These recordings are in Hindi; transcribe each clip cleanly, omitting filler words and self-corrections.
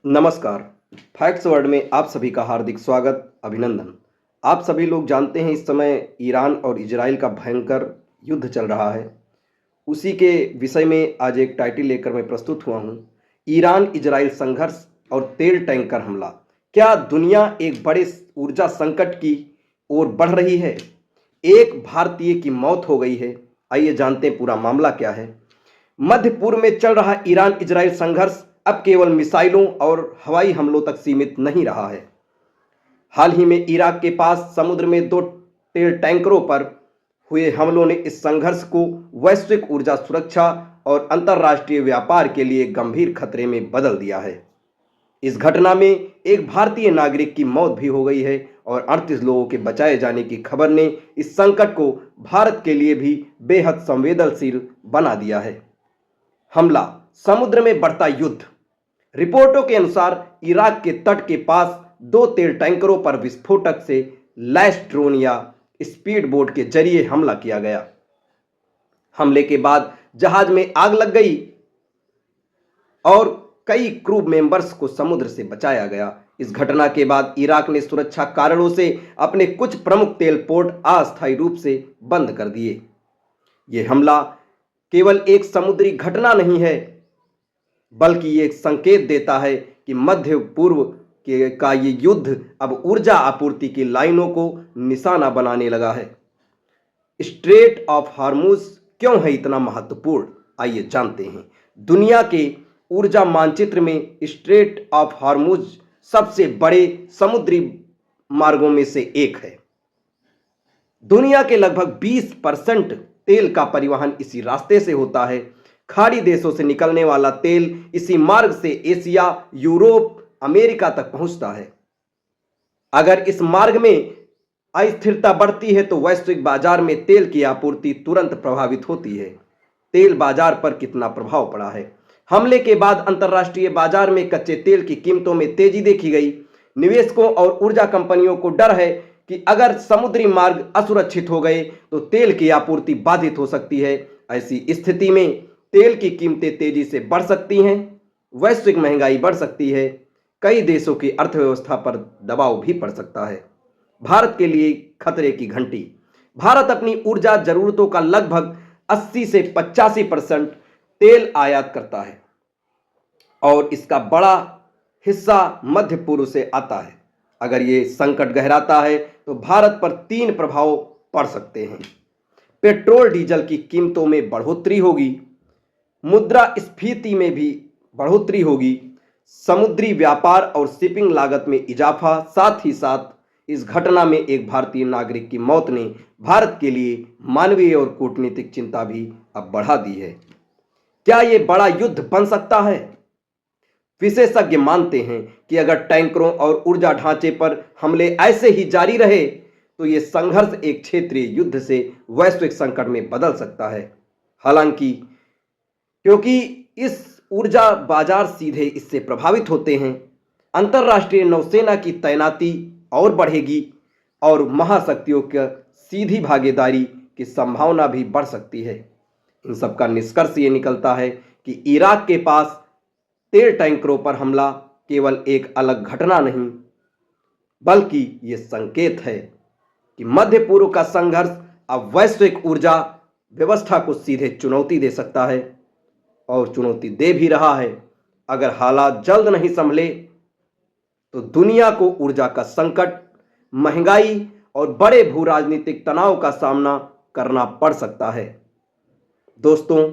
नमस्कार। फैक्ट्स वर्ल्ड में आप सभी का हार्दिक स्वागत, अभिनंदन। आप सभी लोग जानते हैं इस समय ईरान और इजराइल का भयंकर युद्ध चल रहा है। उसी के विषय में आज एक टाइटल लेकर मैं प्रस्तुत हुआ हूँ। ईरान इजराइल संघर्ष और तेल टैंकर हमला। क्या दुनिया एक बड़े ऊर्जा संकट की ओर बढ़ रही है? एक भारतीय की मौत हो गई है। आइए जानते हैं पूरा मामला क्या है। मध्य पूर्व में चल रहा ईरान इजराइल संघर्ष अब केवल मिसाइलों और हवाई हमलों तक सीमित नहीं रहा है। हाल ही में इराक के पास समुद्र में 2 तेल टैंकरों पर हुए हमलों ने इस संघर्ष को वैश्विक ऊर्जा सुरक्षा और अंतर्राष्ट्रीय व्यापार के लिए गंभीर खतरे में बदल दिया है। इस घटना में एक भारतीय नागरिक की मौत भी हो गई है और 38 लोगों के बचाए जाने की खबर ने इस संकट को भारत के लिए भी बेहद संवेदनशील बना दिया है। हमला, समुद्र में बढ़ता युद्ध। रिपोर्टों के अनुसार इराक के तट के पास 2 तेल टैंकरों पर विस्फोटक से लैस ड्रोन या स्पीड बोट के जरिए हमला किया गया। हमले के बाद जहाज में आग लग गई और कई क्रू मेंबर्स को समुद्र से बचाया गया। इस घटना के बाद इराक ने सुरक्षा कारणों से अपने कुछ प्रमुख तेल पोर्ट अस्थायी रूप से बंद कर दिए। यह हमला केवल एक समुद्री घटना नहीं है, बल्कि ये संकेत देता है कि मध्य पूर्व का ये युद्ध अब ऊर्जा आपूर्ति की लाइनों को निशाना बनाने लगा है। स्ट्रेट ऑफ हार्मुज क्यों है इतना महत्वपूर्ण? आइए जानते हैं। दुनिया के ऊर्जा मानचित्र में स्ट्रेट ऑफ हार्मुज सबसे बड़े समुद्री मार्गों में से एक है। दुनिया के लगभग 20% तेल का परिवहन इसी रास्ते से होता है। खाड़ी देशों से निकलने वाला तेल इसी मार्ग से एशिया, यूरोप, अमेरिका तक पहुंचता है। अगर इस मार्ग में अस्थिरता बढ़ती है तो वैश्विक बाजार में तेल की आपूर्ति तुरंत प्रभावित होती है। तेल बाजार पर कितना प्रभाव पड़ा है? हमले के बाद अंतर्राष्ट्रीय बाजार में कच्चे तेल की कीमतों में तेजी देखी गई। निवेशकों और ऊर्जा कंपनियों को डर है कि अगर समुद्री मार्ग असुरक्षित हो गए तो तेल की आपूर्ति बाधित हो सकती है। ऐसी स्थिति में तेल की कीमतें तेजी से बढ़ सकती हैं, वैश्विक महंगाई बढ़ सकती है, कई देशों की अर्थव्यवस्था पर दबाव भी पड़ सकता है। भारत के लिए खतरे की घंटी। भारत अपनी ऊर्जा जरूरतों का लगभग 80 से 85% तेल आयात करता है और इसका बड़ा हिस्सा मध्य पूर्व से आता है। अगर ये संकट गहराता है तो भारत पर 3 प्रभाव पड़ सकते हैं। पेट्रोल डीजल की कीमतों में बढ़ोतरी होगी, मुद्रास्फीति में भी बढ़ोतरी होगी, समुद्री व्यापार और शिपिंग लागत में इजाफा। साथ ही साथ इस घटना में एक भारतीय नागरिक की मौत ने भारत के लिए मानवीय और कूटनीतिक चिंता भी अब बढ़ा दी है। क्या यह बड़ा युद्ध बन सकता है? विशेषज्ञ मानते हैं कि अगर टैंकरों और ऊर्जा ढांचे पर हमले ऐसे ही जारी रहे तो यह संघर्ष एक क्षेत्रीय युद्ध से वैश्विक संकट में बदल सकता है। हालांकि क्योंकि इस ऊर्जा बाजार सीधे इससे प्रभावित होते हैं, अंतर्राष्ट्रीय नौसेना की तैनाती और बढ़ेगी और महाशक्तियों की सीधी भागीदारी की संभावना भी बढ़ सकती है। इन सब का निष्कर्ष ये निकलता है कि इराक के पास तेल टैंकरों पर हमला केवल एक अलग घटना नहीं, बल्कि ये संकेत है कि मध्य पूर्व का संघर्ष अब वैश्विक ऊर्जा व्यवस्था को सीधे चुनौती दे सकता है और चुनौती दे भी रहा है। अगर हालात जल्द नहीं संभले तो दुनिया को ऊर्जा का संकट, महंगाई और बड़े भू राजनीतिक तनाव का सामना करना पड़ सकता है। दोस्तों,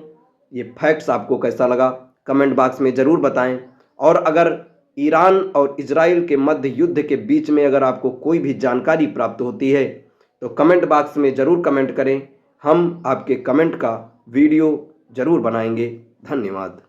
ये फैक्ट्स आपको कैसा लगा कमेंट बॉक्स में ज़रूर बताएं। और अगर ईरान और इजराइल के मध्य युद्ध के बीच में अगर आपको कोई भी जानकारी प्राप्त होती है तो कमेंट बॉक्स में ज़रूर कमेंट करें। हम आपके कमेंट का वीडियो ज़रूर बनाएंगे। धन्यवाद।